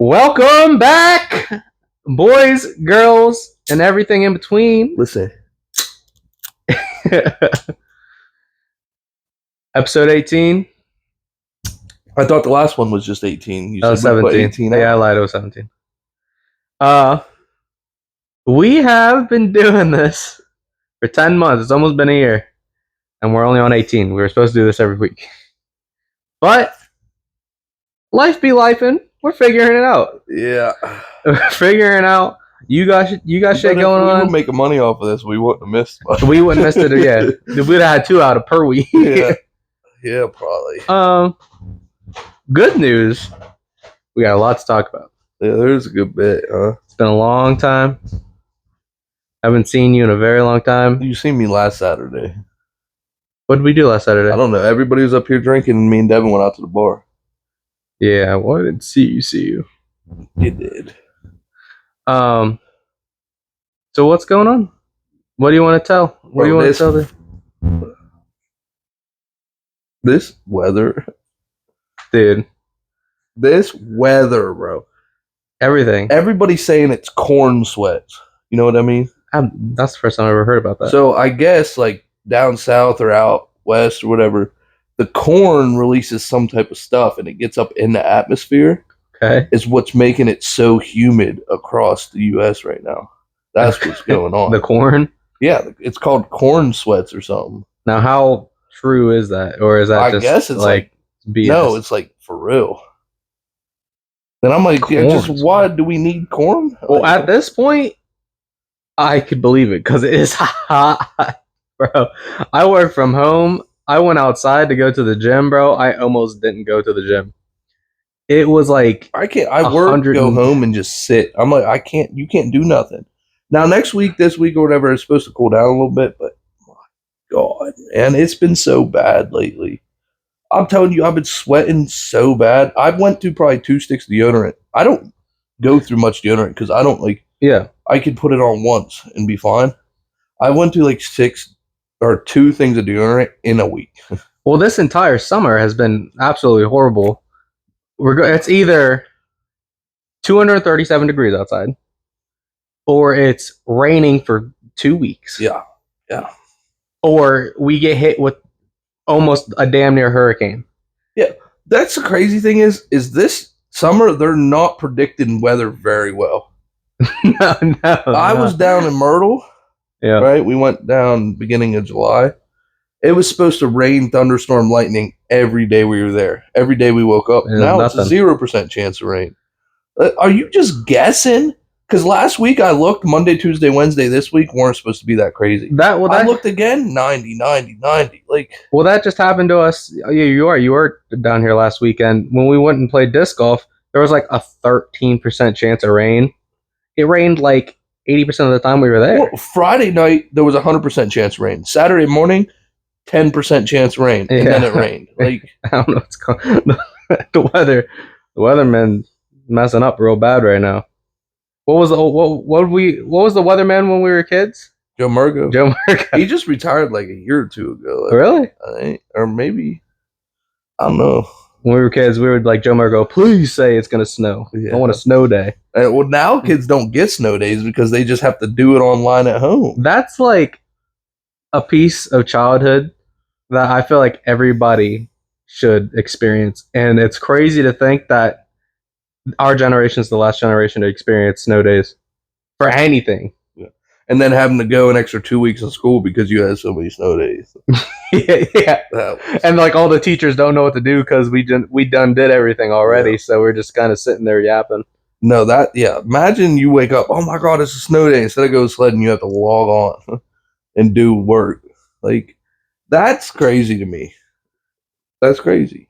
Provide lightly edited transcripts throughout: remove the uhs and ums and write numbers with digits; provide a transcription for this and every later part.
Welcome back, boys, girls, and everything in between. Listen, Episode 18. I thought the last one was just 18. You Oh, said we put 17. 18 Yeah, I out. lied. It was 17. We have been doing this for 10 months. It's almost been a year, and we're only on 18. We were supposed to do this every week. But life be lifing. We're figuring it out. Yeah. We're figuring out. You got shit going If we on. were making money off of this, we wouldn't have missed much. We wouldn't miss it. Yeah, we'd have had 2 out per week. Yeah, probably. Good news. We got a lot to talk about. Yeah, there's a good bit, huh? It's been a long time. I haven't seen you in a very long time. You seen me last Saturday. What did we do last Saturday? I don't know. Everybody was up here drinking, and me and Devin went out to the bar. Yeah, I didn't see you. You did. So what's going on? What do you want to tell? What do you want to tell them? This weather. Dude. This weather, bro. Everything. Everybody's saying it's corn sweats. You know what I mean? That's the first time I ever heard about that. So I guess like down south or out west or whatever, the corn releases some type of stuff and it gets up in the atmosphere. Okay. Is what's making it so humid across the U.S. right now. That's what's going on. The corn? Yeah, it's called corn sweats or something. Now, how true is that? Or is that I just guess it's like BS? No, it's like for real. And I'm like, yeah, just why do we need corn? Well, at this point, I could believe it because it is hot, bro. I work from home. I went outside to go to the gym, bro. I almost didn't go to the gym. It was like I work, go home, and just sit. I'm like, I can't. You can't do nothing. Now, next week, this week, or whatever, it's supposed to cool down a little bit, but my God, man, it's been so bad lately. I'm telling you, I've been sweating so bad. I went through probably 2 sticks of deodorant. I don't go through much deodorant because I don't like. Yeah, I could put it on once and be fine. I went through like 6 or 2 things of deodorant in a week. Well, this entire summer has been absolutely horrible. It's either 237 degrees outside, or it's raining for 2 weeks. Yeah. Or we get hit with almost a damn near hurricane. Yeah, that's the crazy thing is this summer they're not predicting weather very well. No. I was down in Myrtle. Yeah. Right? We went down beginning of July. It was supposed to rain, thunderstorm, lightning every day we were there. Every day we woke up. Now it's a 0% chance of rain. Are you just guessing? Because last week I looked, Monday, Tuesday, Wednesday, this week weren't supposed to be that crazy. I looked again, 90. Like, well, that just happened to us. Yeah, you were down here last weekend. When we went and played disc golf, there was like a 13% chance of rain. It rained like 80% of the time we were there. Well, Friday night, there was a 100% chance of rain. Saturday morning, 10% chance of rain. And then it rained. Like, I don't know what's going on. The weatherman messing up real bad right now. What was the weatherman when we were kids? Joe Murgo. He just retired like a year or 2 ago. Really? Or maybe, I don't know. When we were kids, we would like Joe Murgo, please say it's going to snow. Yeah. I want a snow day. Well, now kids don't get snow days because they just have to do it online at home. That's like a piece of childhood that I feel like everybody should experience. And it's crazy to think that our generation is the last generation to experience snow days for anything. Yeah. And then having to go an extra 2 weeks of school because you had so many snow days. Yeah. And like all the teachers don't know what to do because we done did everything already. Yeah. So we're just kind of sitting there yapping. No, imagine you wake up, oh my God, it's a snow day. Instead of go sledding, you have to log on and do work. Like, that's crazy to me. That's crazy.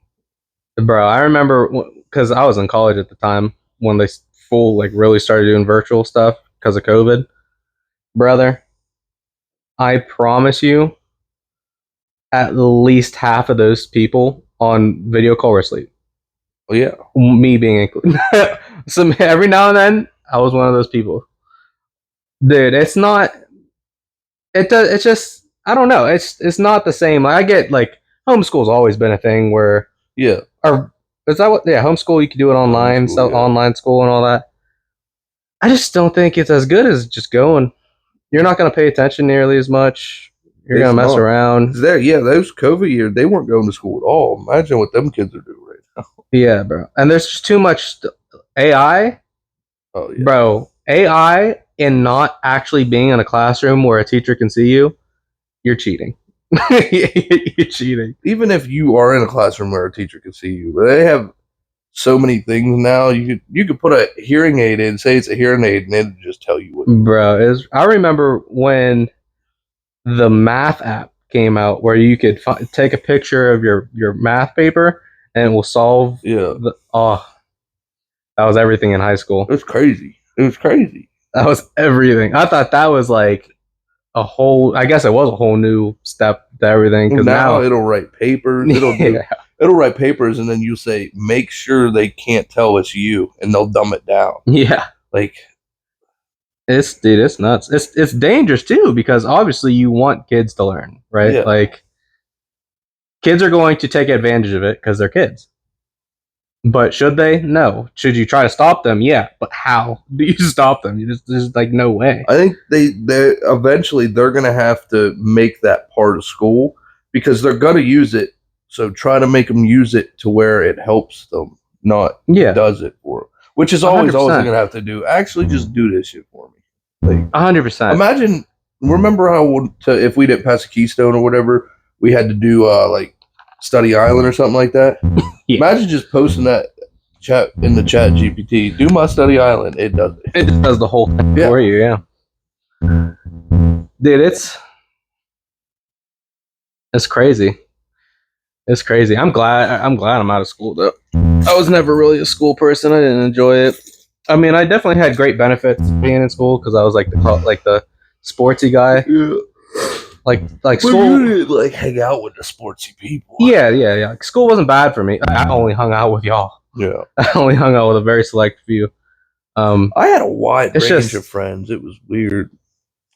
Bro, I remember because I was in college at the time when they really started doing virtual stuff because of COVID. Brother, I promise you, at least half of those people on video call were asleep. Oh, yeah. Me being included. So every now and then, I was one of those people. Dude, it's not. It's just, I don't know. It's not the same. I get like homeschool's always been a thing where, yeah, or Is that what? Yeah, homeschool. You can do it online, Homeschool, yeah. online school and all that. I just don't think it's as good as just going. You're not going to pay attention nearly as much. You're going to mess around. Those COVID years, they weren't going to school at all. Imagine what them kids are doing right now. Yeah, bro. And there's just too much AI. Oh, yeah. Bro, AI and not actually being in a classroom where a teacher can see you, you're cheating. You're cheating. Even if you are in a classroom where a teacher can see you, but they have so many things now. You could put a hearing aid in, say it's a hearing aid, and it'll just tell you what. Bro, I remember when the math app came out, where you could take a picture of your math paper and it will solve. Yeah. That was everything in high school. It was crazy. That was everything. I thought that was like I guess it was a whole new step to everything. Because now it'll write papers. It'll write papers, and then you say, make sure they can't tell it's you, and they'll dumb it down. Yeah. Like, it's nuts. It's dangerous too, because obviously you want kids to learn, right? Yeah. Like, kids are going to take advantage of it because they're kids. But should they? No. Should you try to stop them? Yeah. But how do you stop them? There's like no way. I think they eventually they're going to have to make that part of school, because they're going to use it. So try to make them use it to where it helps them, not does it for them. Which is always they're going to have to do. Actually, just do this shit for me. Like, 100%. Imagine, remember how if we didn't pass a Keystone or whatever, we had to do like Study Island or something like that. Yeah. Imagine just posting that chat in the chat GPT. Do my Study Island. It does it. It does the whole thing for you. Yeah. Dude, it's crazy. It's crazy. I'm glad I'm out of school though. I was never really a school person. I didn't enjoy it. I mean, I definitely had great benefits being in school because I was like the sportsy guy. Yeah. Like school, you didn't, like, hang out with the sportsy people. Yeah. School wasn't bad for me. I only hung out with y'all. Yeah. I only hung out with a very select few. I had a wide range of friends. It was weird.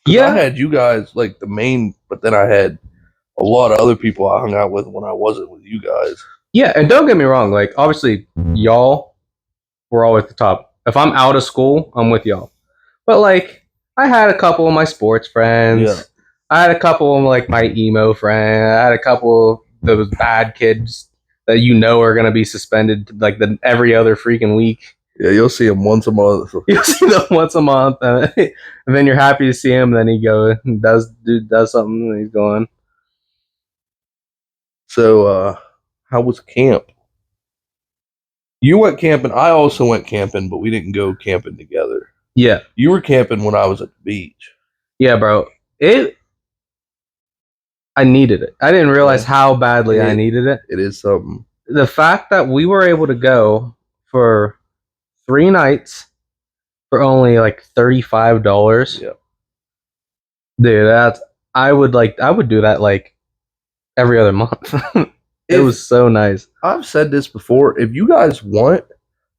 Yeah. I had you guys like the main, but then I had a lot of other people I hung out with when I wasn't with you guys. Yeah, and don't get me wrong. Like, obviously, y'all were always the top. If I'm out of school, I'm with y'all. But like, I had a couple of my sports friends. Yeah. I had a couple of like my emo friends. I had a couple of those bad kids that are going to be suspended like every other freaking week. Yeah, you'll see him once a month. You'll see them once a month, and then you're happy to see him. And then he does something, and he's gone. So, how was camp? You went camping. I also went camping, but we didn't go camping together. Yeah, you were camping when I was at the beach. Yeah, bro. I needed it. I didn't realize how badly I needed it. It is something. The fact that we were able to go for 3 nights for only like $35. Yeah. Dude, I would do that like every other month. It was so nice. I've said this before. If you guys want,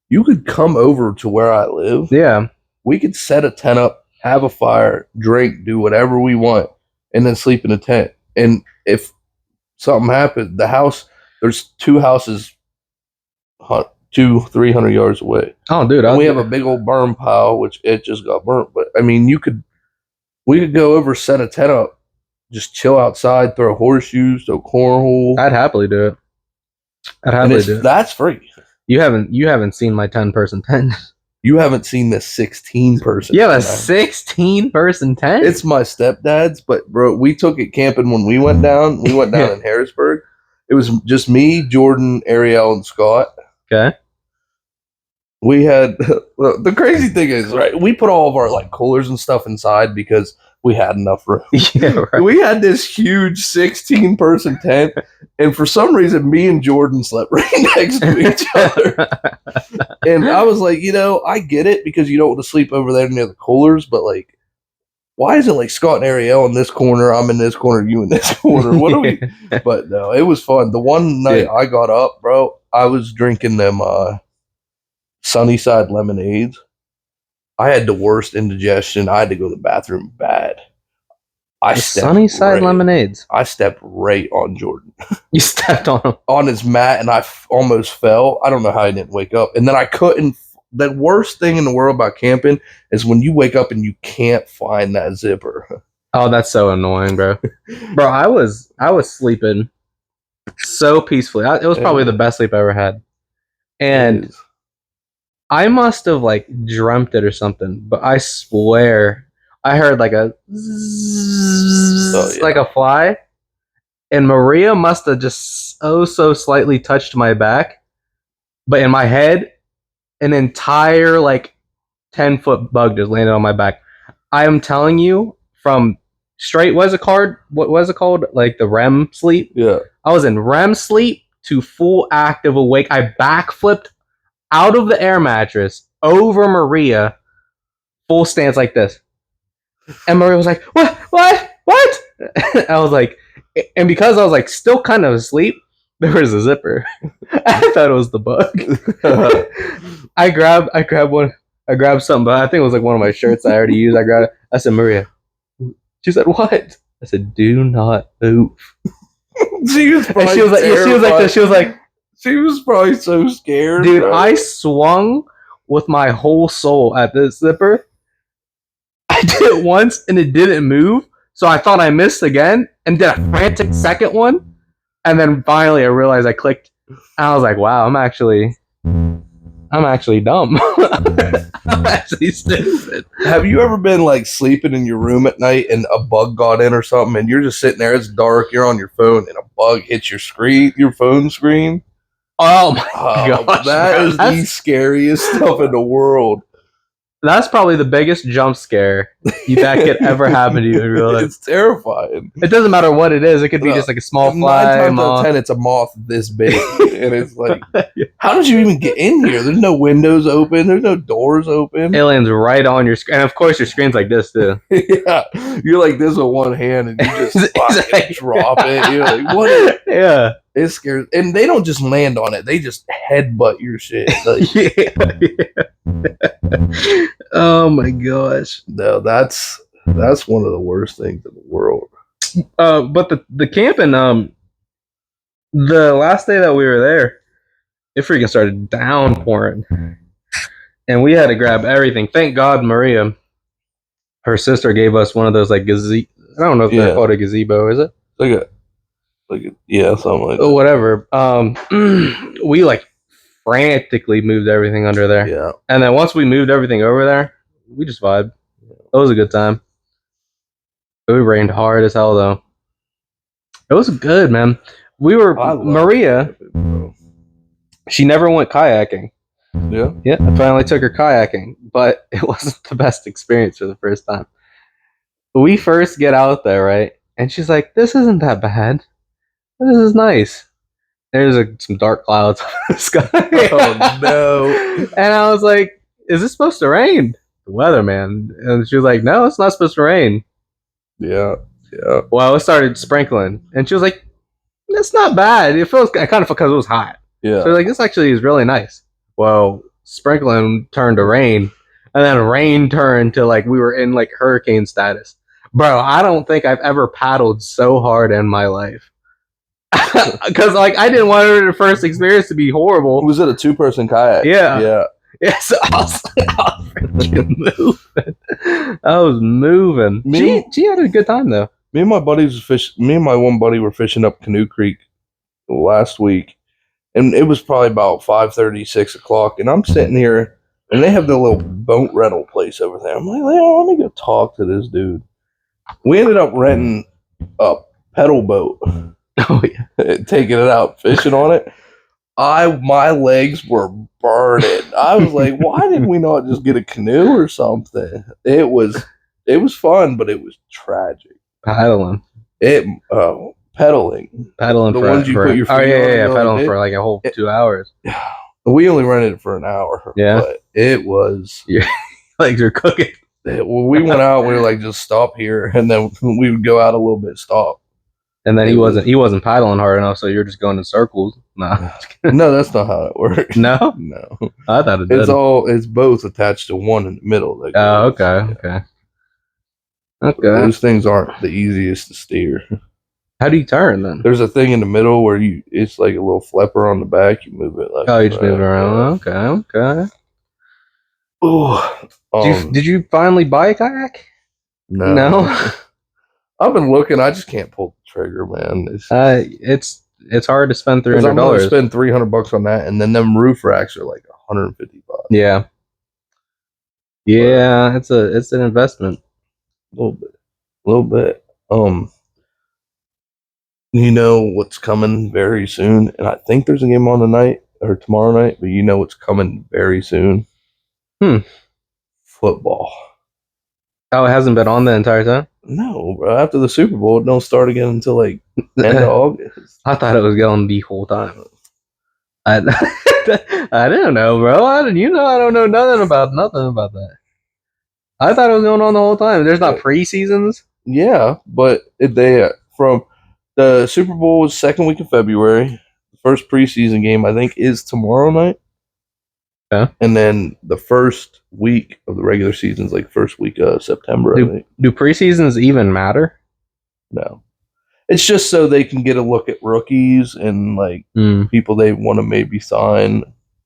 you could come over to where I live. Yeah. We could set a tent up, have a fire, drink, do whatever we want, and then sleep in a tent. And if something happened, there's 2 houses 200-300 yards away. Oh, dude. We have a big old burn pile, which it just got burnt. But I mean, we could go over, set a tent up, just chill outside, throw horseshoes, throw cornhole. I'd happily do it. That's free. You haven't seen my 10-person tent. You haven't seen the 16-person. Yeah, a 16-person tent. It's my stepdad's, but bro, we took it camping when we went down. We went down in Harrisburg. It was just me, Jordan, Ariel, and Scott. Okay. We had the crazy thing is, right? We put all of our like coolers and stuff inside because we had enough room. Yeah, right. We had this huge 16-person tent, and for some reason, me and Jordan slept right next to each other. And I was like, I get it because you don't want to sleep over there near the coolers, but like, why is it like Scott and Ariel in this corner, I'm in this corner, you in this corner? What are we? But no, it was fun. The one night I got up, bro, I was drinking them Sunnyside lemonades. I had the worst indigestion. I had to go to the bathroom bad. Sunnyside lemonades. I stepped right on Jordan. You stepped on him on his mat, and I almost fell. I don't know how I didn't wake up, and then I couldn't. The worst thing in the world about camping is when you wake up and you can't find that zipper. Oh, that's so annoying, bro. Bro, I was sleeping so peacefully. It was probably the best sleep I ever had, and I must have like dreamt it or something. But I swear, I heard like a zzz, like a fly, and Maria must have just so slightly touched my back, but in my head, an entire like 10-foot bug just landed on my back. I am telling you, from straight what was it called? Like the REM sleep? Yeah. I was in REM sleep to full active awake. I backflipped out of the air mattress over Maria, full stance like this. And Maria was like, What? I was like, and because I was like still kind of asleep, there was a zipper. I thought it was the bug. I grabbed something, but I think it was like one of my shirts I already used. I grabbed it. I said, Maria. She said, what? I said, do not move. She was probably she was probably so scared. Dude, bro. I swung with my whole soul at this zipper. I did it once and it didn't move. So I thought I missed again and did a frantic second one. And then finally I realized I clicked. And I was like, wow, I'm actually dumb. I'm actually stupid. Have you ever been like sleeping in your room at night and a bug got in or something and you're just sitting there, it's dark, you're on your phone and a bug hits your phone screen? Oh my gosh. That is the scariest stuff in the world. That's probably the biggest jump scare that could ever happen to you in real life. It's terrifying. It doesn't matter what it is. It could be just like a small fly. 9 times out of 10, it's a moth this big. And it's like, how did you even get in here? There's no windows open. There's no doors open. It lands right on your screen. And of course, your screen's like this, too. Yeah. You're like this with one hand and you just fucking drop it. You're like, what? Yeah. It scares. And they don't just land on it. They just headbutt your shit. Like, yeah. Oh my gosh. No, that's one of the worst things in the world. But the camping, the last day that we were there, it freaking started downpouring. And we had to grab everything. Thank God Maria, her sister, gave us one of those like I don't know if they're called a gazebo, is it? Yeah, something like that. Oh, whatever. We like frantically moved everything under there. Yeah. And then once we moved everything over there, we just vibed. It was a good time. It rained hard as hell though. It was good, man. Maria, she never went kayaking. Yeah. Yeah, I finally took her kayaking, but it wasn't the best experience for the first time. We first get out there, right? And she's like, this isn't that bad. This is nice. There's some dark clouds in the sky. Oh, no. And I was like, is this supposed to rain? The weatherman. And she was like, no, it's not supposed to rain. Yeah. Yeah. Well, it started sprinkling. And she was like, it's not bad. It feels kind of because it was hot. Yeah. So like, this actually is really nice. Well, sprinkling turned to rain. And then rain turned to like we were in like hurricane status. Bro, I don't think I've ever paddled so hard in my life. Because like I didn't want her first experience to be horrible. Was it a 2-person kayak? Yeah. Yeah. Yeah, so I was freaking moving. I was moving. She had a good time though. Me and my one buddy were fishing up Canoe Creek last week, and it was probably about 5:30, 6 o'clock, and I'm sitting here, and they have the little boat rental place over there. I'm like, let me go talk to this dude. We ended up renting a pedal boat. Oh yeah, taking it out, fishing on it. My legs were burning. I was like, why didn't we not just get a canoe or something? It was fun, but it was tragic. Pedaling. Pedaling. The ones you put your feet on. Yeah, pedaling for like a whole 2 hours. We only rented it for an hour. Yeah. But it was. Your legs are cooking. When we went out, we were like, just stop here. And then we would go out a little bit, stop. And then he wasn't paddling hard enough, so you're just going in circles. No, no, that's not how it works. No, no. I thought it did. It's both attached to one in the middle. Oh, okay. Okay. Those things aren't the easiest to steer. How do you turn then? There's a thing in the middle where it's like a little flipper on the back. You move it like. Oh, you just move it around. Yeah. Okay. Oh, did you finally buy a kayak? No. I've been looking. I just can't pull the trigger, man. It's hard to spend $300. I'm going to spend $300 on that, and then them roof racks are like $150. Yeah. Yeah, it's an investment. A little bit. You know what's coming very soon, and I think there's a game on tonight or tomorrow night, but you know what's coming very soon. Football. Oh, it hasn't been on the entire time? No, bro. After the Super Bowl, it don't start again until like end of August. I thought it was going the whole time. I didn't know, bro. I don't know nothing about that. I thought it was going on the whole time. There's not preseasons. Yeah, but they from the Super Bowl was second week of February. The first preseason game I think is tomorrow night. Yeah, and then the first week of the regular season is like first week of September. I think. Do preseasons even matter? No, it's just so they can get a look at rookies and like people they want to maybe sign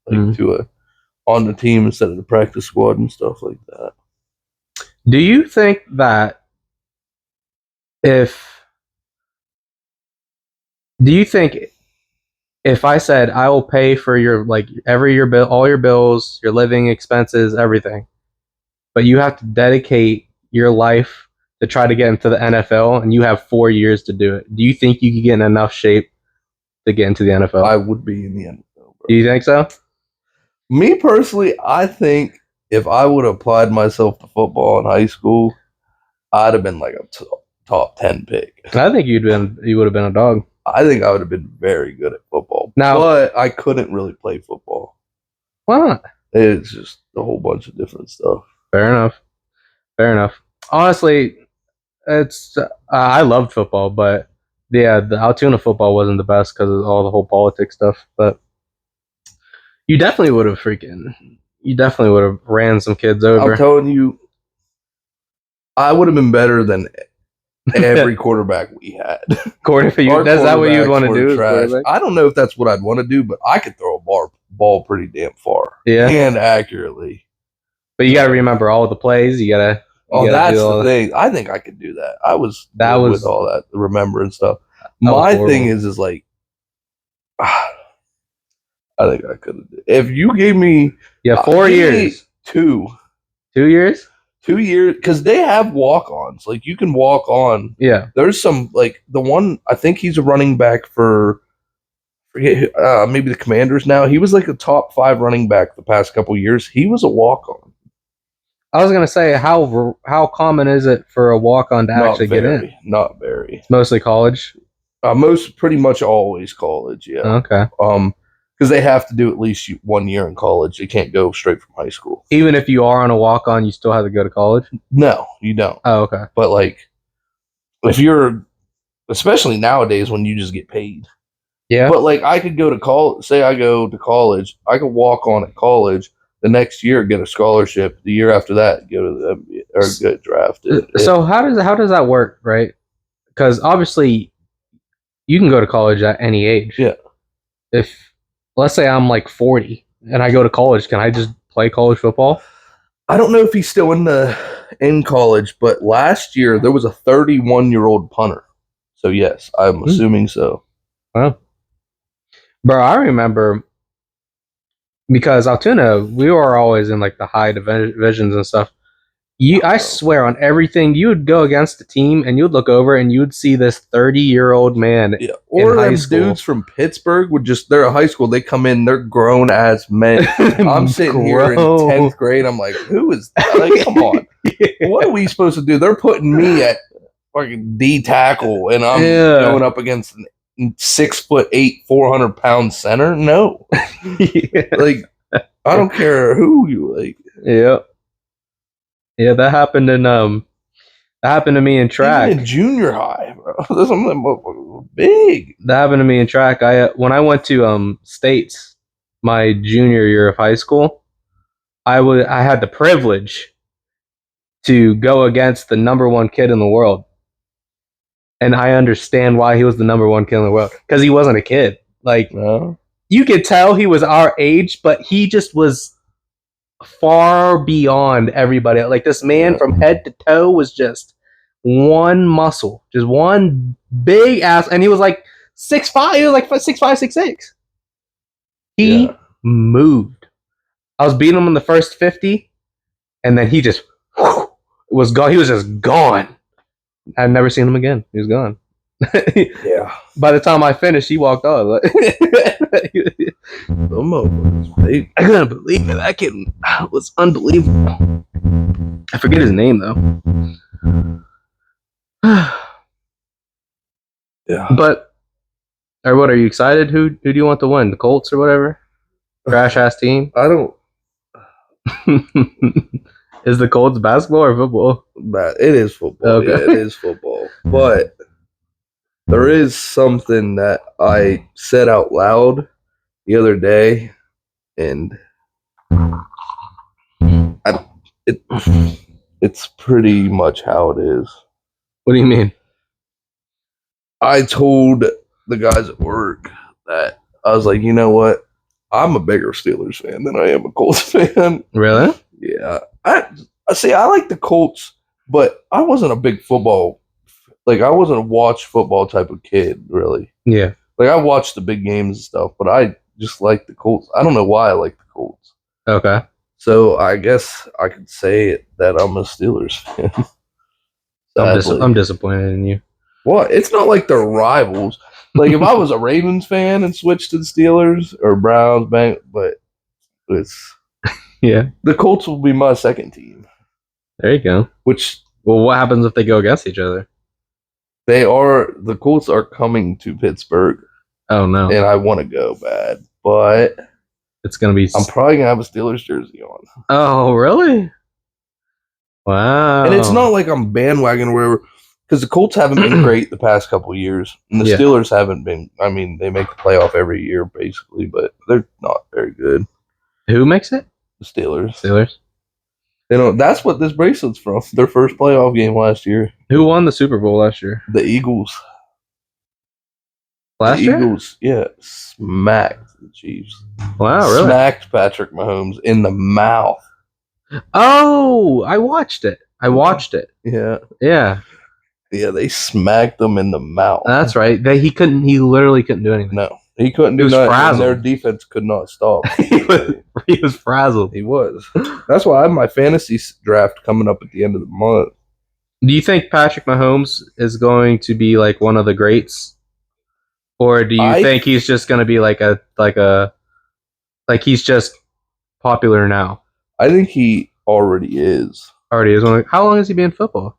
to on the team instead of the practice squad and stuff like that. Do you think that if I said I will pay for your your bill, all your bills, your living expenses, everything, but you have to dedicate your life to try to get into the NFL, and you have 4 years to do it, do you think you could get in enough shape to get into the NFL? I would be in the NFL. Bro. Do you think so? Me personally, I think if I would have applied myself to football in high school, I'd have been like a top 10 pick. I think you would have been a dog. I think I would have been very good at football. Now, but I couldn't really play football. Why not? It's just a whole bunch of different stuff. Fair enough. Honestly, it's I loved football, but yeah, the Altoona football wasn't the best because of all the whole politics stuff. But you definitely would have ran some kids over. I'm telling you, I would have been better than every quarterback we had. That's that what you'd want to do? I don't know if that's what I'd want to do, but I could throw a ball pretty damn far. Yeah. And accurately. But you got to remember all the plays. You got to. That's the thing. I think I could do that. I was with all that, remembering stuff. My thing is like, I think I could have. If you gave me 4 years, 2 years, 2 years, because they have walk-ons. Like you can walk on. Yeah. There's some like the one I think he's a running back for. Forget maybe the Commanders now. He was like a top 5 running back the past couple years. He was a walk-on. I was gonna say how common is it for a walk-on to actually get in? Not very. It's mostly college. Pretty much always college. Yeah. Okay. Because they have to do at least 1 year in college. They can't go straight from high school. Even if you are on a walk-on, you still have to go to college? No, you don't. Oh, okay. But like, if you're, especially nowadays when you just get paid. Yeah. But like, I could go to college. Say I go to college, I could walk on at college. The next year, get a scholarship. The year after that, go to the NBA or get drafted. So how does that work, right? Because obviously, you can go to college at any age. Yeah. If let's say I'm like 40 and I go to college, can I just play college football? I don't know if he's still in college, but last year there was a 31-year-old punter. So yes, I'm assuming so. Wow. Bro, I remember because Altoona, we were always in like the high divisions and stuff. I swear on everything, you would go against the team and you would look over and you would see this 30-year-old man. Yeah. Or those dudes from Pittsburgh they're a high school, they come in, they're grown as men. I'm sitting here in 10th grade, I'm like, who is that? Like, come on. Yeah. What are we supposed to do? They're putting me at fucking D tackle and I'm going up against an 6'8", 400-pound center? No. Yeah. Like, I don't care who you like. Yeah. Yeah, that happened to me in track. Even in junior high, bro. That's something big. That happened to me in track. When I went to States my junior year of high school, I had the privilege to go against the number one kid in the world. And I understand why he was the number one kid in the world. Because he wasn't a kid. Like, No. You could tell he was our age, but he just was far beyond everybody. Like, this man from head to toe was just one muscle. Just one big ass. And he was like 6'5". He was like 6'5", 6'6". He moved. I was beating him in the first 50, and then he just was gone. He was just gone. I've never seen him again. He was gone. Yeah. By the time I finished, he walked off. I couldn't believe it. That kid was unbelievable. I forget his name though. Yeah. But, or what? Are you excited? Who do you want to win? The Colts or whatever? Trash ass team. I don't. Is the Colts basketball or football? It is football. Okay. Yeah, it is football. But there is something that I said out loud the other day, and it's pretty much how it is. What do you mean? I told the guys at work that I was like, you know what? I'm a bigger Steelers fan than I am a Colts fan. Really? Yeah. I see. I like the Colts, but I wasn't a big football. Like, I wasn't a watch football type of kid, really. Yeah. Like, I watched the big games and stuff, but I just like the Colts. I don't know why I like the Colts. Okay. So I guess I could say that I'm a Steelers fan. I'm disappointed in you. Well, it's not like they're rivals. Like, if I was a Ravens fan and switched to the Steelers or Browns, but it's the Colts will be my second team. There you go. Well, what happens if they go against each other? The Colts are coming to Pittsburgh. Oh no! And I want to go bad, but it's gonna be. I'm probably gonna have a Steelers jersey on. Oh really? Wow! And it's not like I'm bandwagon or whatever, because the Colts haven't been great the past couple of years, and the Steelers haven't been. I mean, they make the playoff every year basically, but they're not very good. Who makes it? The Steelers. That's what this bracelet's from. Their first playoff game last year. Who won the Super Bowl last year? The Eagles. Last year? Eagles, yeah, smacked the Chiefs. Wow, really? Smacked Patrick Mahomes in the mouth. Oh, I watched it. Yeah. Yeah. Yeah, they smacked them in the mouth. That's right. He literally couldn't do anything. No. He couldn't do nothing. Their defense could not stop. He was frazzled. He was. That's why I have my fantasy draft coming up at the end of the month. Do you think Patrick Mahomes is going to be like one of the greats? Or do you think he's just going to be like he's just popular now? I think he already is. How long has he been in football?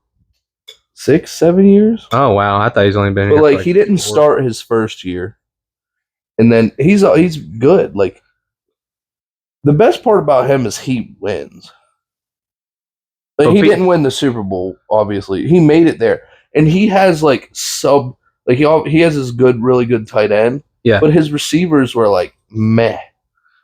6-7 years. Oh wow, I thought he's only been. But like he didn't start his first year, and then he's good. Like the best part about him is he wins. Like he didn't win the Super Bowl, obviously. He made it there, and he has like he has his really good tight end. Yeah, but his receivers were like meh.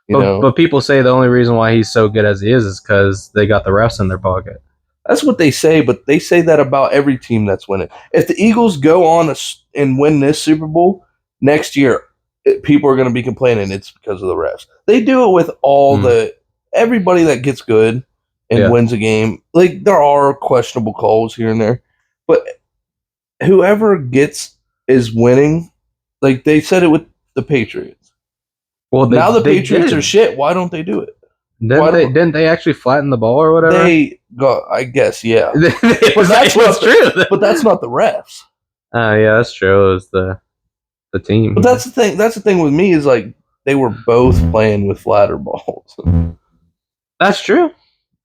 But people say the only reason why he's so good as he is because they got the refs in their pocket. That's what they say, but they say that about every team that's winning. If the Eagles go on and win this Super Bowl next year, people are going to be complaining it's because of the refs. They do it with all everybody that gets good and wins a game. Like there are questionable calls here and there, but whoever is winning. Like they said it with the Patriots. Well, now the Patriots are shit. Why don't they do it? Didn't they actually flatten the ball or whatever? They got, I guess, yeah. But that's true. But that's not the refs. Yeah, that's true. It was the team. But that's the thing. That's the thing with me is like they were both playing with flatter balls. That's true.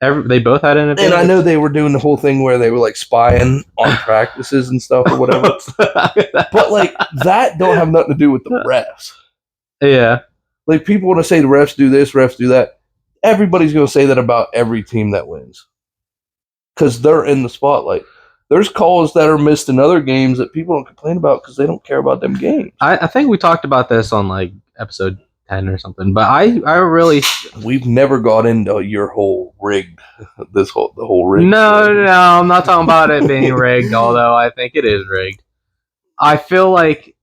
They both had an advantage. And I know they were doing the whole thing where they were like spying on practices and stuff or whatever. But like that don't have nothing to do with the refs. Yeah. Like people want to say the refs do this, refs do that. Everybody's going to say that about every team that wins because they're in the spotlight. There's calls that are missed in other games that people don't complain about because they don't care about them games. I think we talked about this on like episode 10 or something. But I really we've never got into your whole rigged the whole rigged. No, I'm not talking about it being rigged, although I think it is rigged. I feel like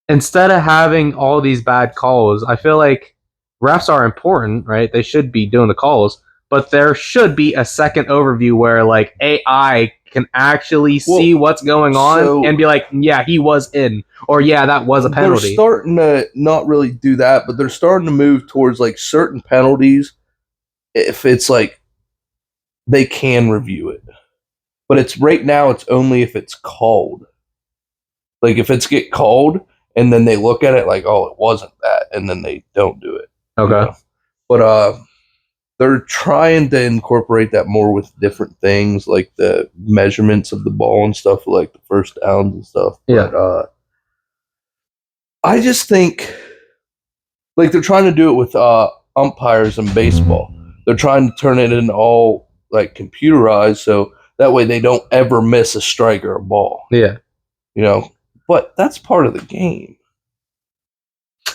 instead of having all these bad calls, I feel like refs are important, right? They should be doing the calls, but there should be a second overview where like AI can actually see what's going on and be like, yeah, he was in, or yeah, that was a penalty. They're starting to not really do that, but they're starting to move towards like certain penalties. If it's like they can review it, but it's right now it's only if it's called. Like if it's get called and then they look at it like, oh, it wasn't that, and then they don't do it. Okay, you know? But they're trying to incorporate that more with different things, like the measurements of the ball and stuff, like the first downs and stuff. Yeah. But I just think, like, they're trying to do it with umpires in baseball. They're trying to turn it into all, like, computerized, so that way they don't ever miss a strike or a ball. Yeah. You know? But that's part of the game.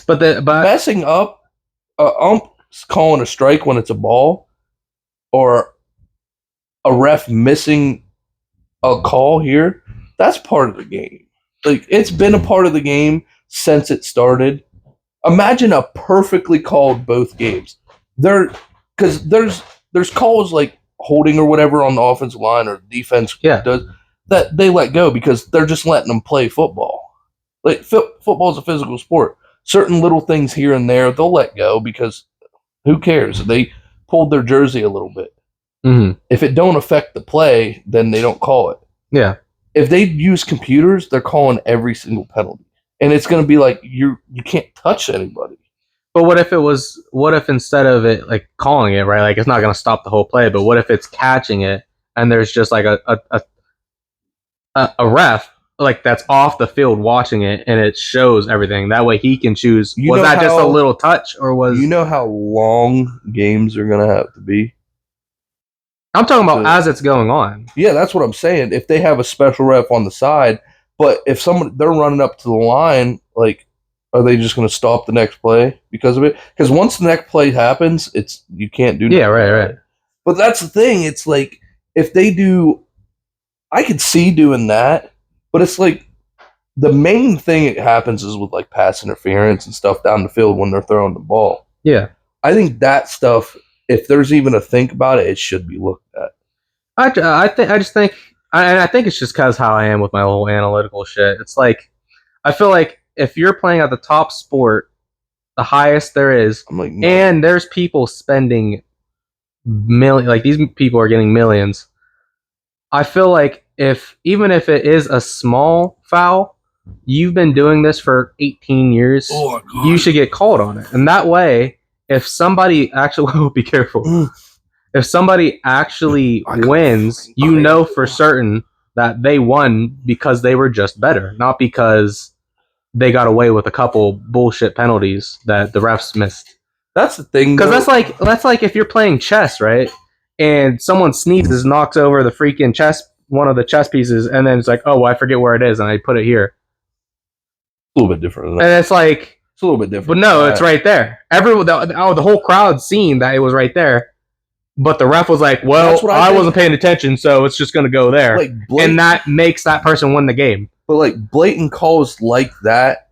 But messing up ump calling a strike when it's a ball, or a ref missing a call here, that's part of the game. Like, it's been a part of the game since it started. Imagine a perfectly called both games. Because there's calls like holding or whatever on the offensive line or defense does that they let go because they're just letting them play football. Like, football is a physical sport. Certain little things here and there they'll let go because who cares? They pulled their jersey a little bit. Mm-hmm. If it don't affect the play, then they don't call it. Yeah. If they use computers, they're calling every single penalty, and it's going to be like you can't touch anybody. But what if instead of it like calling it, right? Like it's not going to stop the whole play, but what if it's catching it and there's just like a ref like that's off the field watching it and it shows everything. That way he can choose was that just a little touch or was you know how long games are going to have to be? I'm talking about as it's going on. Yeah, that's what I'm saying. If they have a special ref on the side, but if they're running up to the line, like, are they just going to stop the next play because of it? Because once the next play happens, you can't do. Yeah, right. But that's the thing. It's like if they do, I could see doing that, but it's like the main thing that happens is with like pass interference and stuff down the field when they're throwing the ball. Yeah, I think that stuff. If there's even a think about it, it should be looked at. I think it's just because how I am with my whole analytical shit. It's like I feel like if you're playing at the top sport, the highest there is, like, no. And there's people spending millions, like these people are getting millions. I feel like even if it is a small foul, you've been doing this for 18 years, you should get called on it, and that way. If somebody actually be careful, if somebody actually wins, you know for certain that they won because they were just better, not because they got away with a couple bullshit penalties that the refs missed. That's the thing, because that's like if you're playing chess, right? And someone sneezes, knocks over the freaking one of the chess pieces, and then it's like, oh, well, I forget where it is, and I put it here. A little bit different. And it's like. A little bit different. But no, it's right there. The whole crowd seen that it was right there. But the ref was like, well, I wasn't paying attention, so it's just going to go there. Like and that makes that person win the game. But like blatant calls like that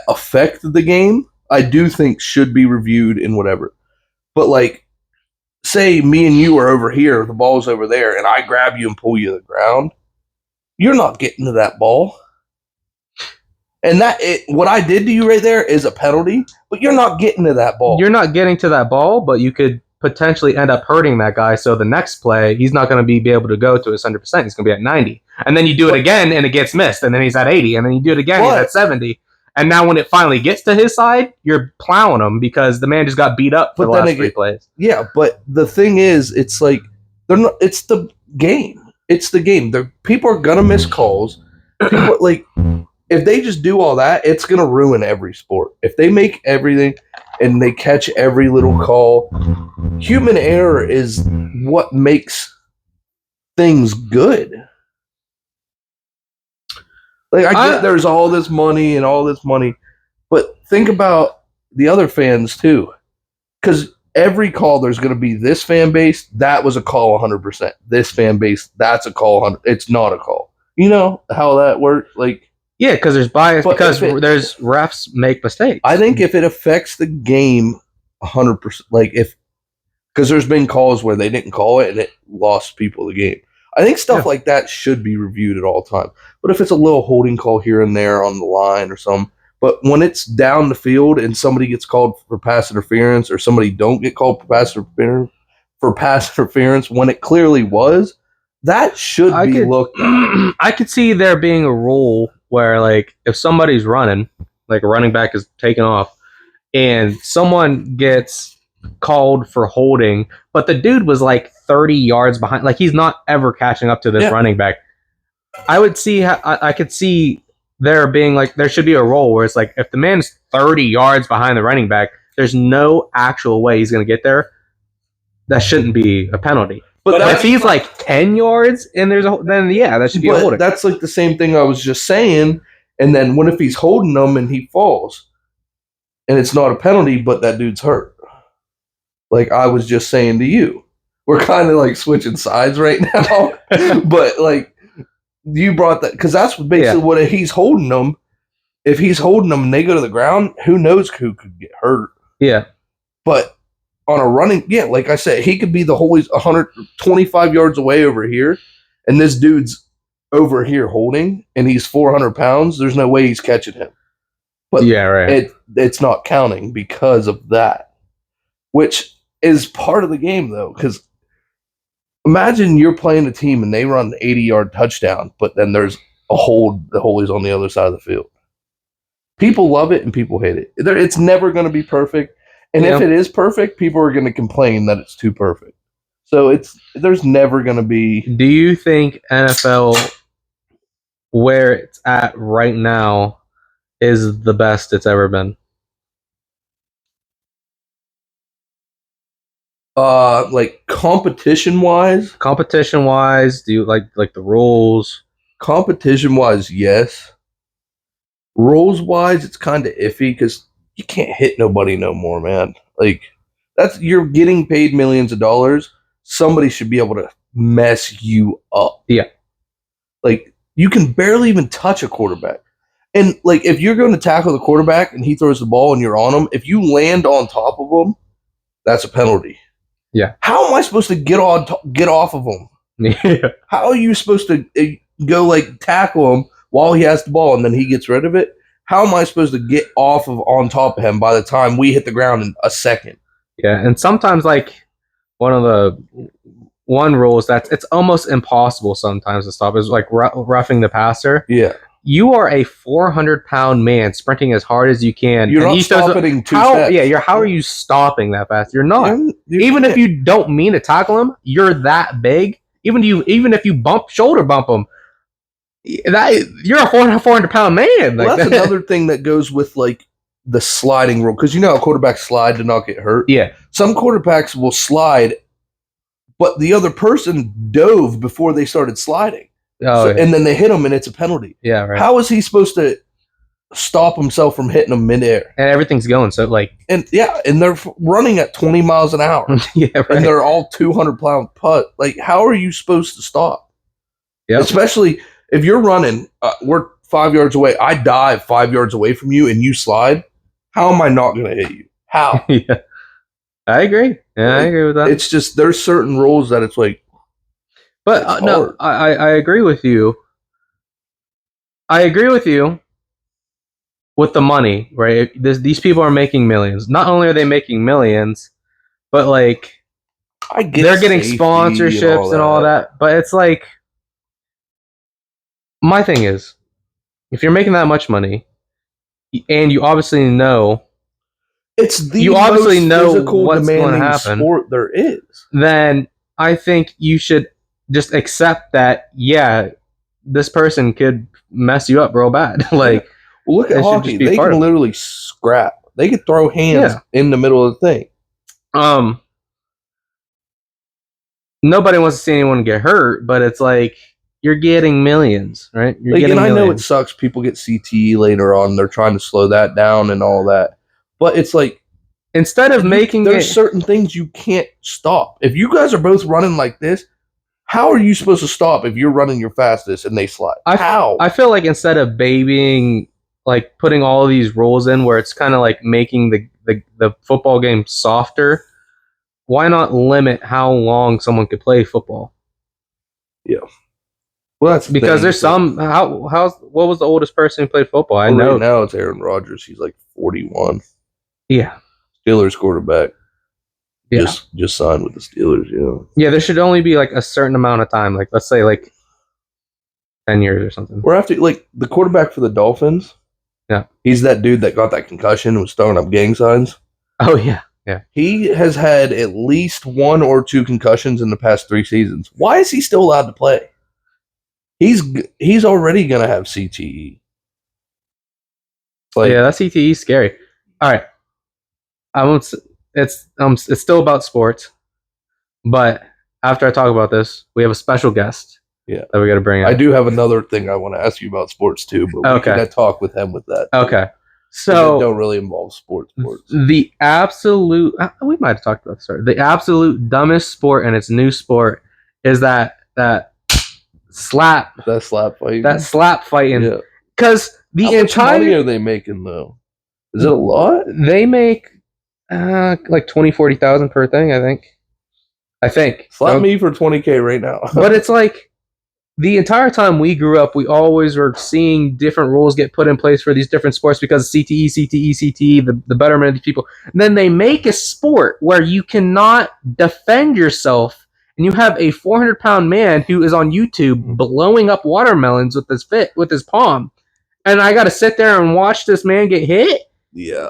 affect the game, I do think should be reviewed in whatever. But like, say me and you are over here, the ball's over there, and I grab you and pull you to the ground, you're not getting to that ball. And what I did to you right there is a penalty, but you're not getting to that ball. You're not getting to that ball, but you could potentially end up hurting that guy. So the next play, he's not going to be able to go to his 100%. He's going to be at 90. And then you do it again, and it gets missed. And then he's at 80. And then you do it again, he's at 70. And now when it finally gets to his side, you're plowing him because the man just got beat up for the last 3 plays. Yeah, but the thing is, it's like it's the game. It's the game. People are going to miss calls. People like... If they just do all that, it's going to ruin every sport. If they make everything and they catch every little call, human error is what makes things good. Like, I get there's all this money, but think about the other fans too, because every call there's going to be this fan base that was a call 100%. This fan base that's a call 100. It's not a call. You know how that works, like. Yeah, because there's bias because there's refs make mistakes. I think if it affects the game 100%, like if because there's been calls where they didn't call it and it lost people the game. I think stuff like that should be reviewed at all times. But if it's a little holding call here and there on the line or something, but when it's down the field and somebody gets called for pass interference or somebody don't get called for pass interference when it clearly was, that should be looked at. I could see there being a rule where, like, if somebody's running, like a running back is taking off, and someone gets called for holding, but the dude was like 30 yards behind, like he's not ever catching up to this running back. I would see, I could see there being like, there should be a rule where it's like, if the man's 30 yards behind the running back, there's no actual way he's going to get there. That shouldn't be a penalty. But if he's like 10 yards and then that should be a holding. That's like the same thing I was just saying. And then what if he's holding them and he falls and it's not a penalty, but that dude's hurt? Like I was just saying to you, we're kind of like switching sides right now. But like you brought that because that's basically what he's holding them. If he's holding them and they go to the ground, who knows who could get hurt? Yeah. But on a running, like I said, he could be the whole 125 yards away over here, and this dude's over here holding, and he's 400 pounds. There's no way he's catching him. But it's not counting because of that, which is part of the game, though, because imagine you're playing a team and they run an 80-yard touchdown, but then there's a hold, the goalie's on the other side of the field. People love it and people hate it. It's never going to be perfect. And if it is perfect, people are going to complain that it's too perfect. So there's never going to be. Do you think NFL, where it's at right now, is the best it's ever been? Like competition wise, do you like the rules? Competition wise, yes. Rules wise, it's kind of iffy because you can't hit nobody no more, man. Like you're getting paid millions of dollars. Somebody should be able to mess you up. Yeah. Like you can barely even touch a quarterback. And like if you're going to tackle the quarterback and he throws the ball and you're on him, if you land on top of him, that's a penalty. Yeah. How am I supposed to get off of him? Yeah. How are you supposed to go like tackle him while he has the ball and then he gets rid of it? How am I supposed to get off of on top of him by the time we hit the ground in a second? Yeah, and sometimes like one rule is that it's almost impossible sometimes to stop is like roughing the passer. Yeah. You are a 400-pound man sprinting as hard as you can. You're not stopping two steps. Yeah, how are you stopping that fast? You're not. Even if you don't mean to tackle him, you're that big. Even if you shoulder bump him, you're a 400-pound man. Well, that's another thing that goes with like the sliding rule because you know how quarterbacks slide to not get hurt. Yeah, some quarterbacks will slide, but the other person dove before they started sliding. And then they hit him, and it's a penalty. Yeah, right. How is he supposed to stop himself from hitting them midair? And everything's going so like, and they're running at 20 miles an hour. Yeah, right. And they're all 200-pound putt. Like, how are you supposed to stop? Yeah, especially if you're running. We're 5 yards away. I dive 5 yards away from you, and you slide. How am I not going to hit you? How? Yeah, I agree. Yeah, I agree with that. It's just there's certain rules that it's like. But no, I agree with you. I agree with you with the money, right? These people are making millions. Not only are they making millions, but like they're getting sponsorships and all that. But it's like, my thing is, if you're making that much money, and you obviously know it's the most physical, what's going to happen, sport there is, then I think you should just accept that, this person could mess you up real bad. Like, well, look at hockey. They can literally scrap. They could throw hands in the middle of the thing. Nobody wants to see anyone get hurt, but it's like you're getting millions, right? I know it sucks. People get CTE later on. They're trying to slow that down and all that. But it's like, instead of making there's certain things you can't stop. If you guys are both running like this, how are you supposed to stop if you're running your fastest and they slide? How? I feel like instead of babying, like putting all these rules in where it's kind of like making the football game softer, why not limit how long someone could play football? Yeah. Well, that's because there's some what was the oldest person who played football? I know right now it's Aaron Rodgers. He's like 41. Yeah. Steelers quarterback. Yeah. Just signed with the Steelers, Yeah, there should only be like a certain amount of time. Like let's say like 10 years or something. Or after like the quarterback for the Dolphins. Yeah. He's that dude that got that concussion and was throwing up gang signs. Oh yeah. Yeah. He has had at least 1 or 2 concussions in the past 3 seasons. Why is he still allowed to play? He's already gonna have CTE. Like, yeah, that CTE is scary. All right, it's still about sports, but after I talk about this, we have a special guest. Yeah, that we got to bring in. I do have another thing I want to ask you about sports too, but we can talk with him with that. Too. Okay, so it don't really involve sports. The absolute we might have talked about this. Sorry. The absolute dumbest sport, and it's new sport, is that slap fighting. That slap fighting. Because the entire. How much money are they making though? Is it a lot? They make like 40,000 per thing. I think. Slap me for $20,000 right now. But it's like the entire time we grew up, we always were seeing different rules get put in place for these different sports because CTE, the betterment of these people. And then they make a sport where you cannot defend yourself. And you have a 400-pound man who is on YouTube blowing up watermelons with his palm, and I got to sit there and watch this man get hit. Yeah,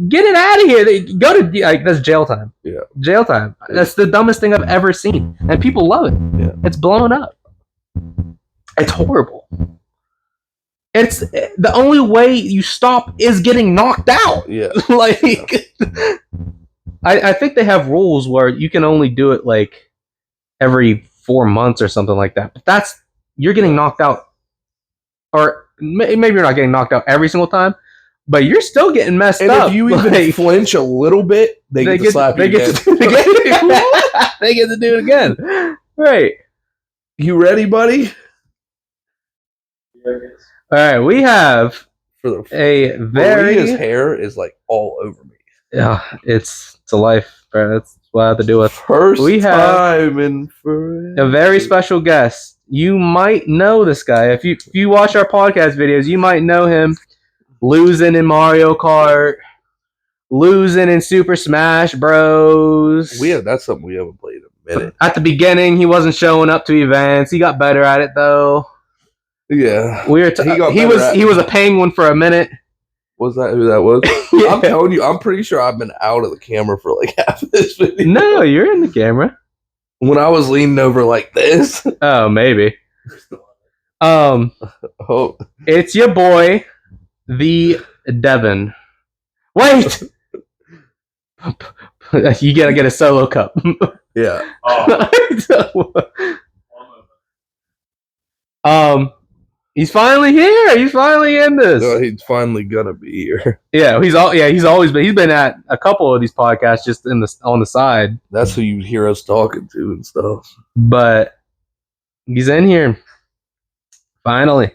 get it out of here! Go to that's jail time. Yeah, jail time. That's the dumbest thing I've ever seen, and people love it. Yeah, it's blowing up. It's horrible. It's the only way you stop is getting knocked out. Yeah, I think they have rules where you can only do it like every 4 months or something like that. But you're getting knocked out, or maybe you're not getting knocked out every single time, but you're still getting messed up. If you even flinch a little bit, they get to slap you again. They get to do it again. Right. You ready, buddy? All right, we have a very... Maria's hair is like all over me. Yeah, it's a life, bro. That's what I have to do with. We have a very special guest. You might know this guy. If you watch our podcast videos, you might know him. Losing in Mario Kart, losing in Super Smash Bros. That's something we haven't played in a minute. At the beginning, he wasn't showing up to events. He got better at it though. Yeah, he was a penguin for a minute. Was that who that was? Yeah. I'm telling you, I'm pretty sure I've been out of the camera for like half of this video. No, you're in the camera. When I was leaning over like this. Oh, maybe. It's your boy, the Devin. Wait! You gotta get a solo cup. Yeah. He's finally here. He's finally in this. He's finally gonna be here. Yeah, he's always been. He's been at a couple of these podcasts just on the side. That's who you hear us talking to and stuff. But he's in here. Finally.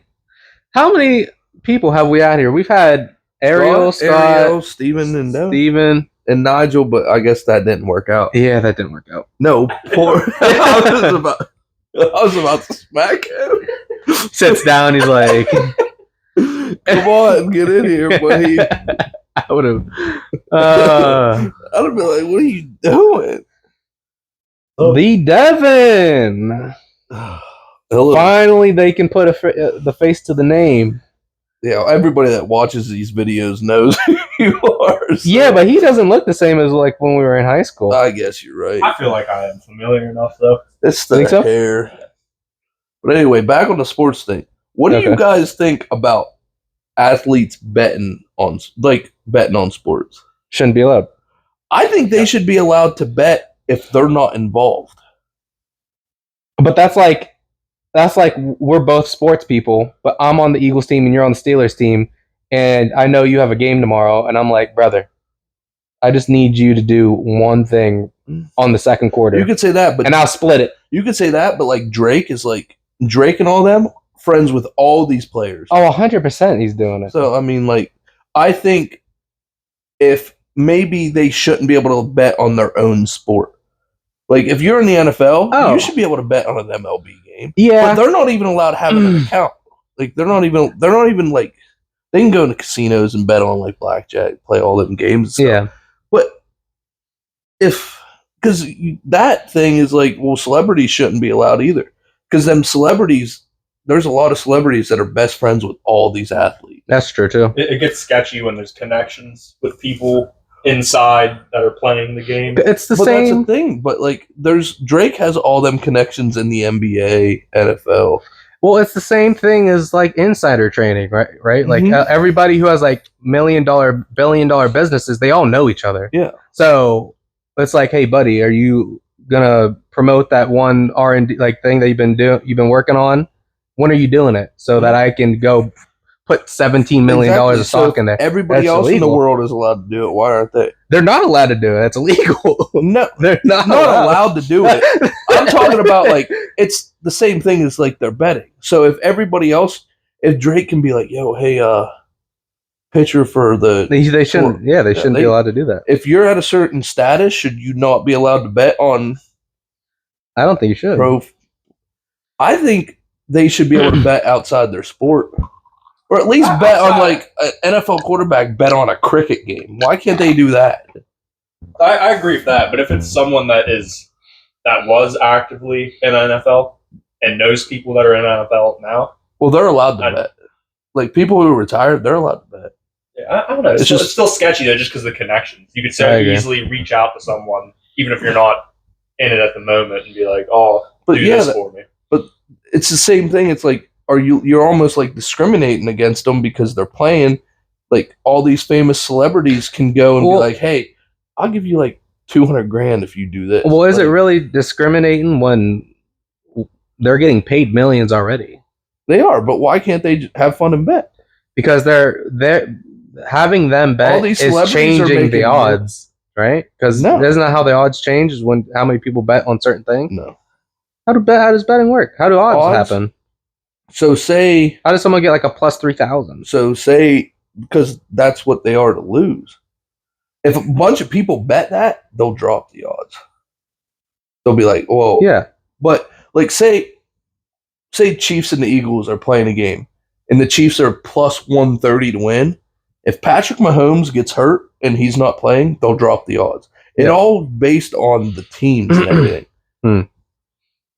How many people have we had here? We've had Ariel, Scott, Steven, and Devin. Steven. And Nigel, but I guess that didn't work out. Yeah, that didn't work out. No, poor. I was about to smack him. Sits down, he's like, "Come on, get in here, buddy." I would have. I'd have been like, "What are you doing?" The Devin. Finally, they can put the face to the name. Yeah, everybody that watches these videos knows who you are. So. Yeah, but he doesn't look the same as like when we were in high school. I guess you're right. I feel like I am familiar enough, though. It's the hair. But anyway, back on the sports thing. What do you guys think about athletes betting on sports? Shouldn't be allowed. I think they should be allowed to bet if they're not involved. But that's like we're both sports people, but I'm on the Eagles team and you're on the Steelers team, and I know you have a game tomorrow, and I'm like, brother, I just need you to do one thing on the second quarter. You could say that, but and I'll split it. You could say that, but like Drake and all them friends with all these players. Oh, 100% he's doing it. So I mean, like, I think if maybe they shouldn't be able to bet on their own sport. Like, if you're in the NFL, you should be able to bet on an MLB game. Yeah, but they're not even allowed to have an account. Like, they're not even like, they can go into casinos and bet on like blackjack, play all them games. And stuff. Yeah, but because that thing is like, well, celebrities shouldn't be allowed either. Because them celebrities, there's a lot of celebrities that are best friends with all these athletes. That's true too. It gets sketchy when there's connections with people inside that are playing the game. It's the same. That's the thing. But like, Drake has all them connections in the NBA, NFL. Well, it's the same thing as like insider trading, right? Right? Like everybody who has like $1 million, $1 billion businesses, they all know each other. Yeah. So it's like, hey, buddy, are you gonna promote that one R&D like thing that you've been working on? When are you doing it so that I can go put $17 million of stock in there? Everybody else in the world is allowed to do it. Why aren't they? They're not allowed to do it. It's illegal. No, they're not allowed to do it. I'm talking about like, it's the same thing as like they're betting. So if everybody else, if Drake can be like, yo, hey, pitcher for the they shouldn't. They shouldn't be allowed to do that. If you're at a certain status, should you not be allowed to bet on? I don't think you should. I think they should be able to bet outside their sport, or at least bet on like an NFL quarterback bet on a cricket game. Why can't they do that? I agree with that, but if it's someone that was actively in the NFL and knows people that are in the NFL now, well, they're allowed to bet. Like people who are retired, they're allowed to bet. Yeah, I don't know. It's still sketchy though, just because of the connections. You could so easily reach out to someone, even if you're not in it at the moment, and be like, "Oh, do this for me." But it's the same thing. It's like, you're almost like discriminating against them because they're playing. Like all these famous celebrities can go and be like, "Hey, I'll give you like $200,000 if you do this." Well, is it really discriminating when they're getting paid millions already? They are, but why can't they have fun and bet? Because they're having them bet is changing the odds, right? Because isn't that how the odds change? Is when how many people bet on certain things? No. How does betting work? How do odds happen? So how does someone get like a plus 3,000? So because that's what they are to lose. If a bunch of people bet that, they'll drop the odds. They'll be like, "Whoa." Yeah. But like say Chiefs and the Eagles are playing a game and the Chiefs are plus 130 to win. If Patrick Mahomes gets hurt and he's not playing, they'll drop the odds. It all based on the teams and everything.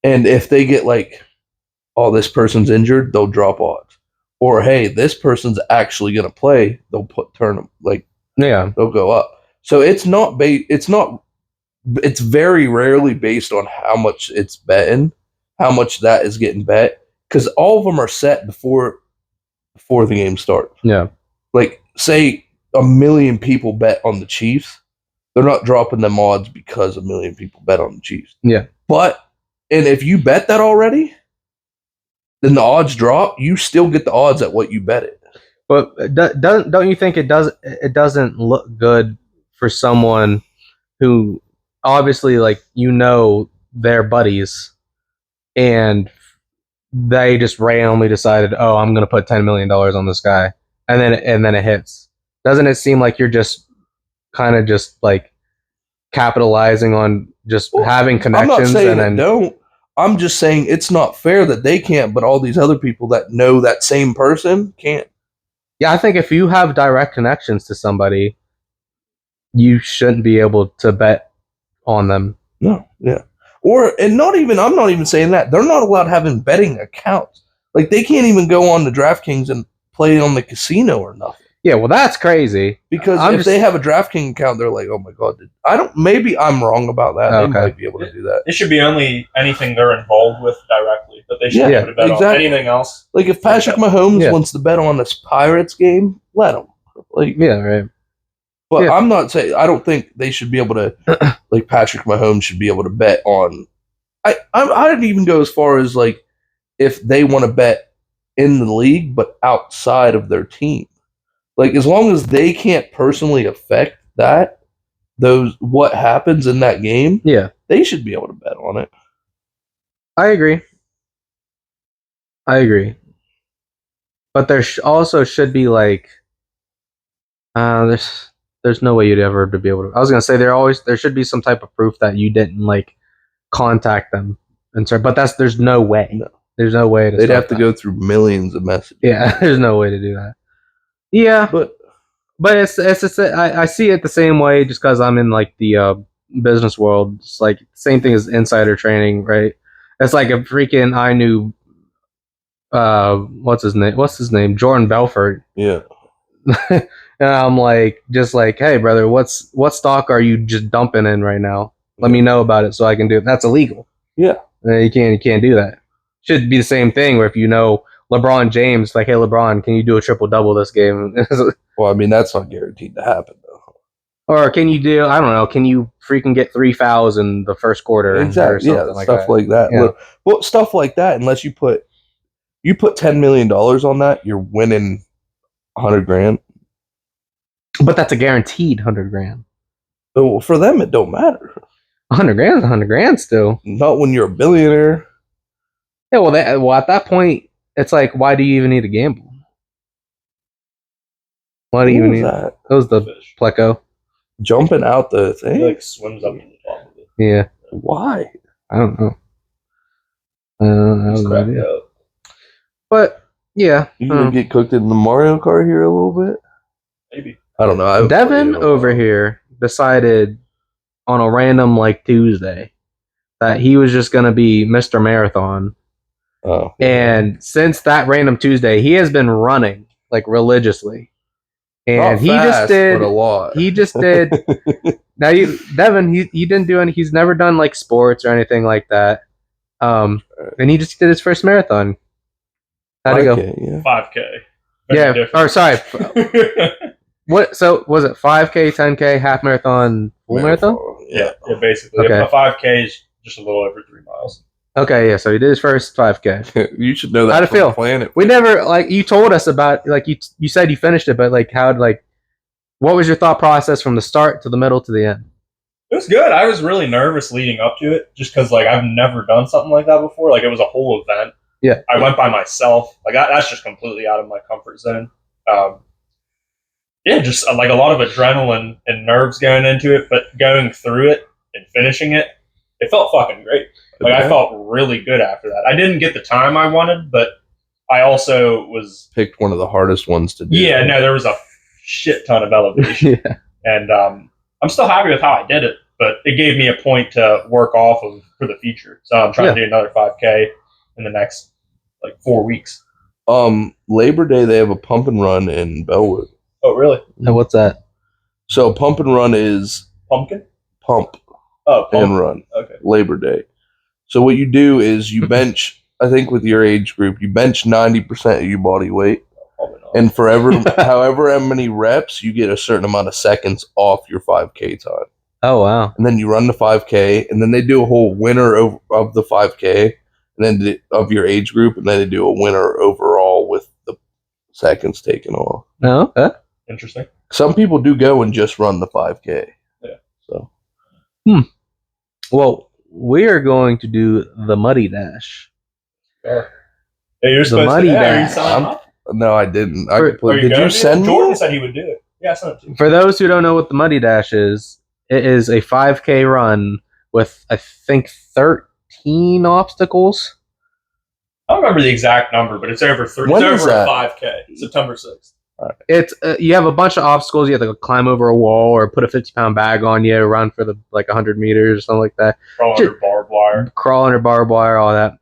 And if they get like, "Oh, this person's injured," they'll drop odds. Or, "Hey, this person's actually going to play," they'll turn them they'll go up. So it's very rarely based on how much it's betting, how much that is getting bet, because all of them are set before the game starts. Yeah. Like, say 1 million people bet on the Chiefs, they're not dropping them odds because 1 million people bet on the Chiefs. Yeah. And if you bet that already, then the odds drop. You still get the odds at what you bet it. But don't you think it doesn't look good for someone who obviously like their buddies and they just randomly decided, "Oh, I'm going to put $10 million on this guy," and then it hits. Doesn't it seem like you're just kind of just like capitalizing on just having connections? I'm not saying don't. I'm just saying it's not fair that they can't, but all these other people that know that same person can't. Yeah, I think if you have direct connections to somebody, you shouldn't be able to bet on them. No, yeah. I'm not even saying that. They're not allowed having betting accounts. Like, they can't even go on the DraftKings and play on the casino or nothing. Yeah, well, that's crazy. Because if they have a DraftKings account, they're like, "Oh my god, maybe I'm wrong about that." Okay. They might be able to do that. It should be only anything they're involved with directly, but they should be able to bet on anything else. Like, if Patrick Mahomes wants to bet on this Pirates game, let him. Like, yeah, right. But I'm not saying, I don't think they should be able to, like, Patrick Mahomes should be able to bet on. I didn't even go as far as like if they want to bet in the league, but outside of their team. Like, as long as they can't personally affect what happens in that game, they should be able to bet on it. I agree. But there also should be like, there's no way you'd ever to be able to. I was gonna say there should be some type of proof that you didn't like contact them and start, but there's no way. No. There's no way to. They'd have to go through millions of messages. Yeah, there's no way to do that. Yeah, but I see it the same way just because I'm in like the business world. It's like the same thing as insider trading, right? It's like a freaking I knew. What's his name? Jordan Belfort. Yeah. And I'm like, just like, hey, brother, what stock are you just dumping in right now? Let me know about it so I can do it. That's illegal. Yeah. You can't do that. Should be the same thing where if you know LeBron James, like, hey, LeBron, can you do a triple-double this game? Well, I mean, that's not guaranteed to happen, though. Or can you do, I don't know, can you freaking get 3 fouls in the first quarter? Exactly, yeah, stuff like that. Yeah. Well, stuff like that, unless you put $10 million on that, you're winning $100,000. But that's a guaranteed $100,000. Well, for them, it don't matter. $100,000 is $100,000 still. Not when you're a billionaire. Yeah, well, at that point, it's like, why do you even need to gamble? Why do you even need that? That was the Pleco jumping out the thing. He like swims up to the top of it. Yeah. Why? I don't know. I have no idea. But yeah, you gonna get cooked in the Mario Kart here a little bit? Maybe. I don't know. Devin over here decided on a random like Tuesday that he was just gonna be Mr. Marathon. Oh. And since that random Tuesday, he has been running like religiously. And he just did a lot. He just did. Now, Devin, he didn't do any. He's never done like sports or anything like that. And he just did his first marathon. How'd it go? Yeah. 5K. Yeah. Or sorry. What? So was it 5K, 10K, half marathon, full marathon? Yeah, basically. Okay. A 5K is just a little over 3 miles. Okay, yeah. So he did his first 5K. You should know that. How'd it feel? Planet. We never like you told us about like you said you finished it, but like what was your thought process from the start to the middle to the end? It was good. I was really nervous leading up to it, just because like I've never done something like that before. Like it was a whole event. Yeah, I went by myself. Like that's just completely out of my comfort zone. Yeah, just like a lot of adrenaline and nerves going into it, but going through it and finishing it, it felt fucking great. Like I felt really good after that. I didn't get the time I wanted, but I also picked one of the hardest ones to do. Yeah, no, there was a shit ton of elevation, and I'm still happy with how I did it. But it gave me a point to work off of for the future. So I'm trying to do another 5K in the next like 4 weeks. Labor Day they have a pump and run in Bellwood. Oh, really? And what's that? So pump and run is pumpkin pump. Oh, pump. And run. Okay. Labor Day. So what you do is you bench. I think with your age group, you bench 90% of your body weight, and however many reps, you get a certain amount of seconds off your 5K time. Oh wow! And then you run the 5K, and then they do a whole winner of the 5K, and then of your age group, and then they do a winner overall with the seconds taken off. Oh, okay. Interesting. Some people do go and just run the 5K. Yeah. So. Well, we are going to do the Muddy Dash. Sure. Hey, you're supposed Muddy to Dash. No, I didn't. Did you send me? Jordan said he would do it. Yeah, I sent it to you. For those who don't know what the Muddy Dash is, it is a 5K run with, I think, 13 obstacles. I don't remember the exact number, but it's over 30. It's over a 5K. September 6th. Right. It's you have a bunch of obstacles. You have to climb over a wall or put a 50-pound bag on you, run for the 100 meters or something like that. Crawl under barbed wire. Crawl under barbed wire, all that.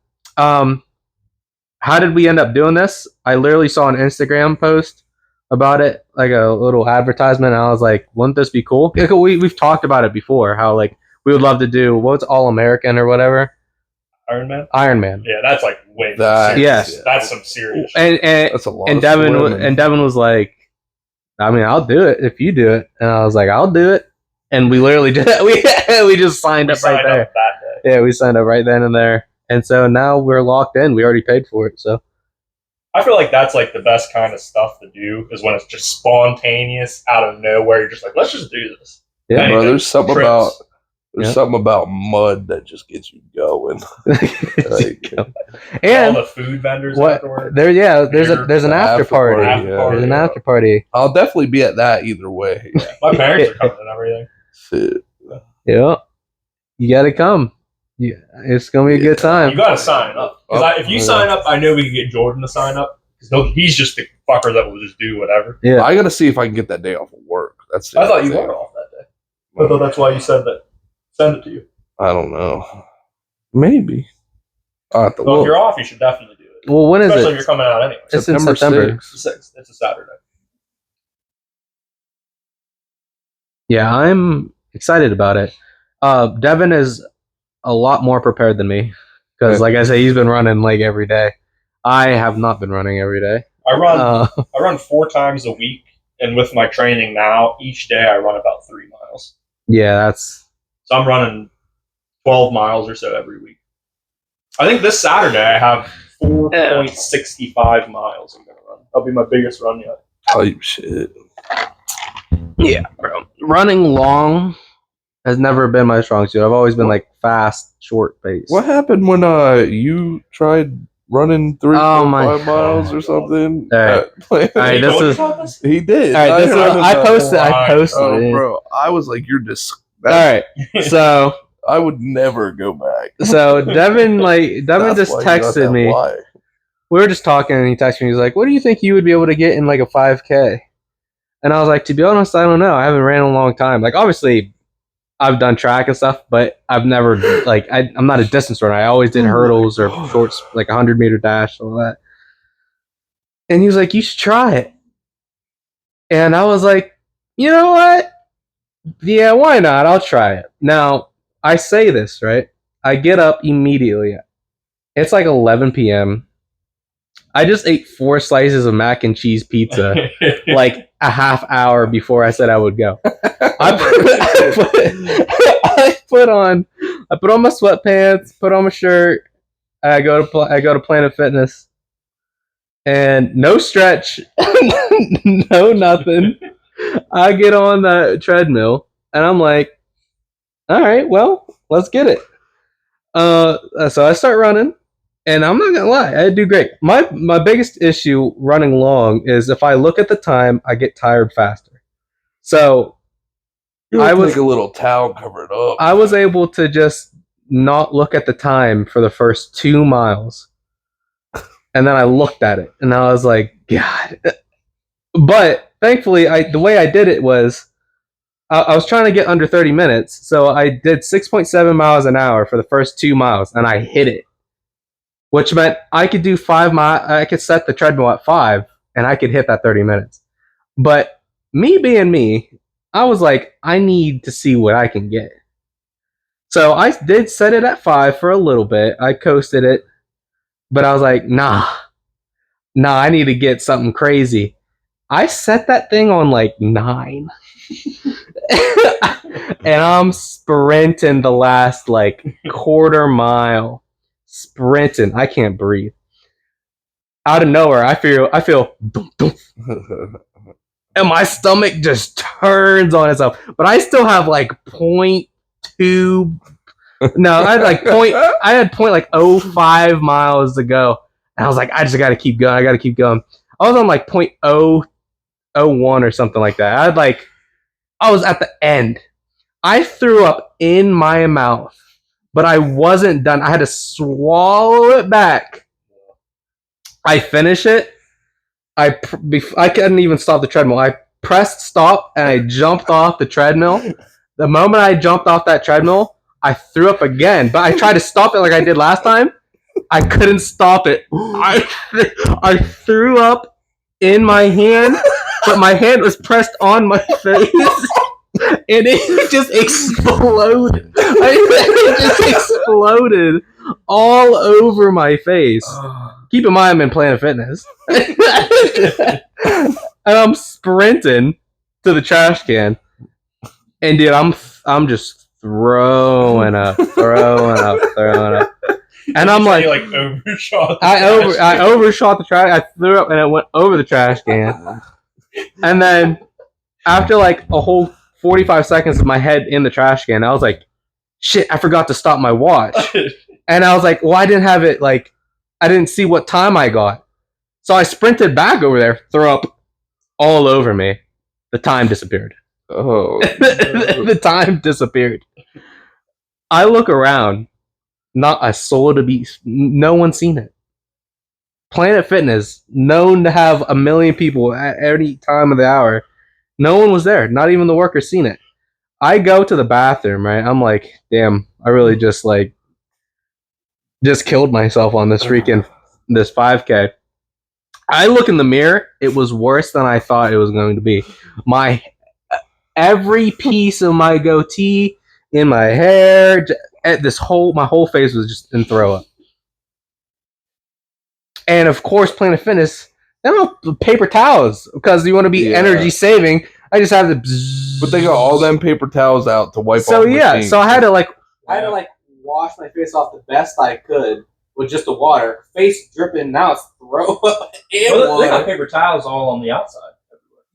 How did we end up doing this? I literally saw an Instagram post about it, like a little advertisement, and I was like, wouldn't this be cool? We've talked about it before, how like we would love to do what's All American or whatever. Iron Man. Yeah, that's like way. Yes, that's some serious. And that's a lot. And Devin was like, I mean, I'll do it if you do it, and I was like, I'll do it, and we literally did. We just signed up right there. That day. Yeah, we signed up right then and there, and so now we're locked in. We already paid for it, so I feel like that's like the best kind of stuff to do is when it's just spontaneous out of nowhere. You're just like, let's just do this. Yeah, bro. There's something about mud that just gets you going. And all the food vendors afterwards. There's an after party. There's an after party. I'll definitely be at that either way. Yeah. My parents are coming and everything. Shit. Yeah, you gotta come. Yeah, it's gonna be a good time. You gotta sign up. If you sign up, I know we can get Jordan to sign up. Because he's just the fucker that will just do whatever. Yeah, I gotta see if I can get that day off of work. I thought you were off that day. I thought that's why you said that. Send it to you. I don't know. Maybe. If you're off, you should definitely do it. Well, when is Especially it? if you're coming out anyway. It's in September 6th. It's a Saturday. Yeah, I'm excited about it. Devin is a lot more prepared than me because, like I say, he's been running like every day. I have not been running every day. I run 4 times a week, and with my training now, each day I run about 3 miles. Yeah, so I'm running 12 miles or so every week. I think this Saturday I have 4.65 miles I'm gonna run. That'll be my biggest run yet. Type shit. Yeah, bro. Running long has never been my strong suit. I've always been like fast, short pace. What happened when you tried running 3.5 miles or something? All right, he did. All right, I posted. Oh, bro, I was like, "You're just." All right, so I would never go back. So Devin just texted me. Why? We were just talking, and he texted me. He's like, "What do you think you would be able to get in like a 5K?" And I was like, "To be honest, I don't know. I haven't ran in a long time. Like, obviously, I've done track and stuff, but I've never like I'm not a distance runner. I always did hurdles or shorts, like 100-meter dash, all that." And he was like, "You should try it." And I was like, "You know what? Yeah, why not? I'll try it." Now, I say this, right? I get up immediately. It's like 11 p.m. I just ate 4 slices of mac and cheese pizza like a half hour before I said I would go. I put on my sweatpants, put on my shirt. I go to Planet Fitness, and no stretch, no nothing. I get on the treadmill, and I'm like, all right, well, let's get it. So I start running, and I'm not gonna lie, I do great. My biggest issue running long is if I look at the time, I get tired faster. So I was like a little towel covered up. I was able to just not look at the time for the first 2 miles, and then I looked at it, and I was like, God. But thankfully, the way I did it was, I was trying to get under 30 minutes, so I did 6.7 miles an hour for the first 2 miles, and I hit it, which meant I could do 5 miles. I could set the treadmill at 5, and I could hit that 30 minutes. But me being me, I was like, I need to see what I can get. So I did set it at 5 for a little bit. I coasted it, but I was like, nah, I need to get something crazy. I set that thing on like 9. And I'm sprinting the last like quarter mile. Sprinting. I can't breathe. Out of nowhere, I feel dum, dum. And my stomach just turns on itself. But I still have like 0.2. No, I had like 0.05 miles to go. And I was like, I just gotta keep going. I gotta keep going. I was on like 0.001 or something like that. I was at the end. I threw up in my mouth, but I wasn't done. I had to swallow it back. I finish it. I couldn't even stop the treadmill. I pressed stop and I jumped off the treadmill. The moment I jumped off that treadmill, I threw up again. But I tried to stop it like I did last time. I couldn't stop it. I threw up in my hand, but my hand was pressed on my face. And it just exploded. It just exploded all over my face. Keep in mind, I'm in Planet Fitness. And I'm sprinting to the trash can. And dude, I'm just throwing up. And I'm like, overshot. I overshot the trash. I threw up and it went over the trash can. And then after like a whole 45 seconds of my head in the trash can, I was like, shit, I forgot to stop my watch. And I was like, well, I didn't have it, like, I didn't see what time I got. So I sprinted back over there, threw up all over me. The time disappeared. Oh. The time disappeared. I look around, not a soul to be, no one's seen it. Planet Fitness, known to have 1 million people at any time of the hour, no one was there. Not even the workers seen it. I go to the bathroom, right? I'm like, damn, I really just killed myself on this 5K. I look in the mirror. It was worse than I thought it was going to be. Every piece of my goatee, in my hair, my whole face was just in throw up. And of course, Planet Fitness, they don't have paper towels because you want to be energy saving. I just have the. But they got all them paper towels out to wipe off. So yeah, so I had to wash my face off the best I could with just the water, face dripping. Now it's throw up and water. They got paper towels all on the outside.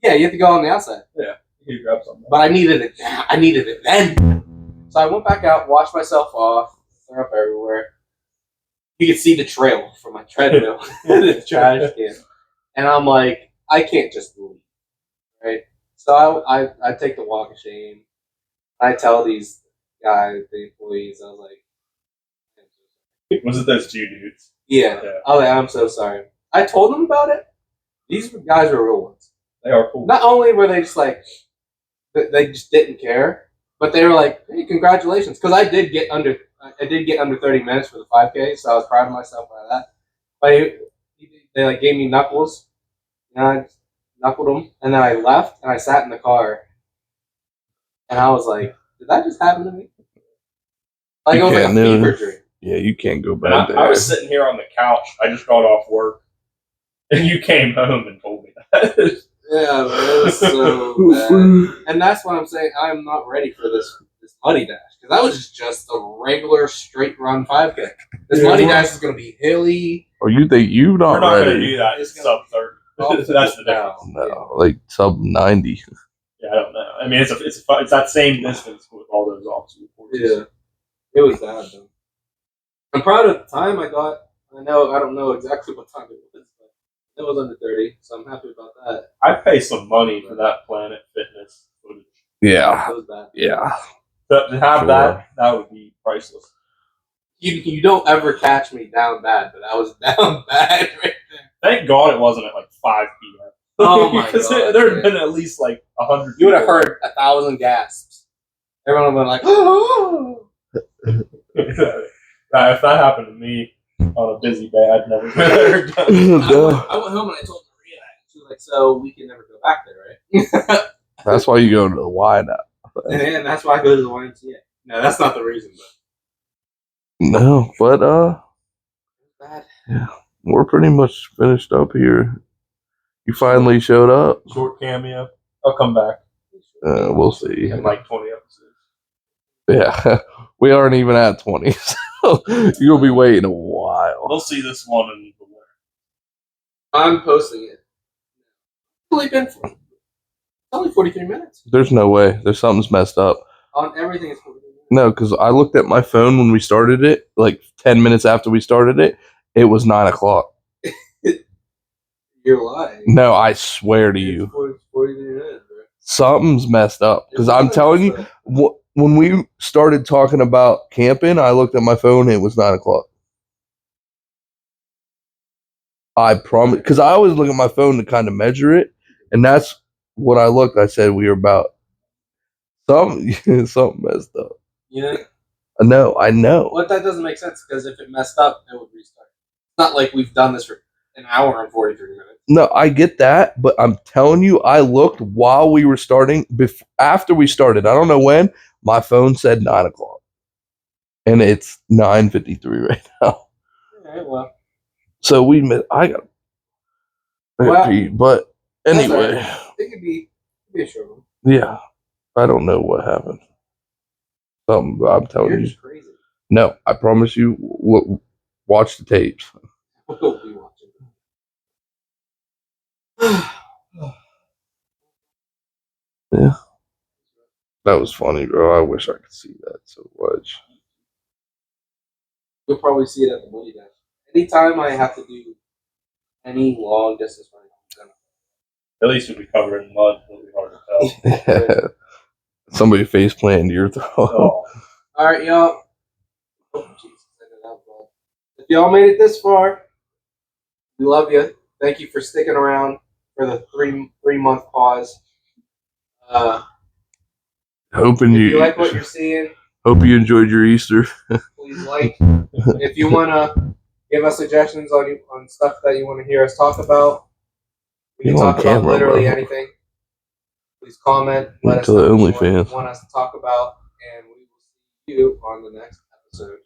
Yeah, you have to go on the outside. Yeah, you grab something. But I needed it then. So I went back out, washed myself off, threw up everywhere. You could see the trail from my treadmill in the trash can, and I'm like, I can't just leave, right? So I take the walk of shame. I tell these guys, the employees, I was like, was it those two dudes? Yeah. I was like, I'm so sorry. I told them about it. These guys were real ones. They are cool. Not only were they just like, they just didn't care, but they were like, hey, congratulations. Because I did get under 30 minutes for the 5K, so I was proud of myself by that. But they like gave me knuckles, and I knuckled them, and then I left, and I sat in the car, and I was like, did that just happen to me? Like, it was like a fever dream. Yeah, you can't go back there. I was sitting here on the couch. I just got off work, and you came home and told me that. Yeah, it was so bad. And that's what I'm saying. I'm not ready for this Muddy Dash. Because that was just a regular straight run 5K. This Muddy Dash is going to be hilly. Or you think you're not ready? We're not going to do that. It's sub 30. That's the difference. No, like sub 90. Yeah, I don't know. I mean, it's that same distance with all those officer reports. Yeah, it was bad though. I'm proud of the time I got. I don't know exactly what time it was, but it was under 30, so I'm happy about that. I'd pay some money for that Planet Fitness footage. Yeah, it was bad. Yeah. To have that would be priceless. You don't ever catch me down bad, but I was down bad right there. Thank God it wasn't at like 5 p.m. Oh my Because God! there had been at least like 100. You would have heard 1,000 gasps. Everyone would have been like, "Oh!" If that happened to me on a busy day, I'd never go there again. I went home and I told Maria that. She was like, "So we can never go back there, right?" That's why you go to the Y now. And that's why I go to the YMCA. No, that's not the reason, but no, but bad. Yeah, we're pretty much finished up here. You finally showed up. Short cameo. I'll come back. We'll see. In like 20 episodes. Yeah, we aren't even at 20, so you'll be waiting a while. We'll see this one in the winter. I'm posting it. It's only 43 minutes. There's no way. There's something's messed up. On everything, it's 43 minutes. No, because I looked at my phone when we started it, like 10 minutes after we started it. It was 9 o'clock. You're lying. No, I swear to you. 43 minutes, bro. Something's messed up. Because I'm telling you, when we started talking about camping, I looked at my phone and it was 9 o'clock. I promise. Because I always look at my phone to kind of measure it. And that's what I looked. I said we were about something messed up. Yeah. No, I know. Well, that doesn't make sense because if it messed up, it would restart. It's not like we've done this for an hour and 43 minutes. No, I get that, but I'm telling you, I looked while we were starting. After we started, I don't know when, my phone said 9 o'clock. And it's 9:53 right now. All right, well. So I got pee, but anyway. Right. It could be a short one. Yeah. I don't know what happened. Something, I'm telling You're you. just crazy. No, I promise you, watch the tapes. We'll be watching. Yeah. That was funny, bro. I wish I could see that so much. You'll probably see it at the money dash. Anytime I have to do any long distance running, At least you'll be covered in mud. It'll be hard to tell. Somebody face planted your throat. Oh. All right, y'all. Oh, Jesus, if y'all made it this far, we love you. Thank you for sticking around for the three-month pause. Hoping if you like what you're seeing, hope you enjoyed your Easter. Please like. If you wanna give us suggestions on stuff that you want to hear us talk about, we can talk about literally anything. Please comment. Let us know what you want us to talk about, and we will see you on the next episode.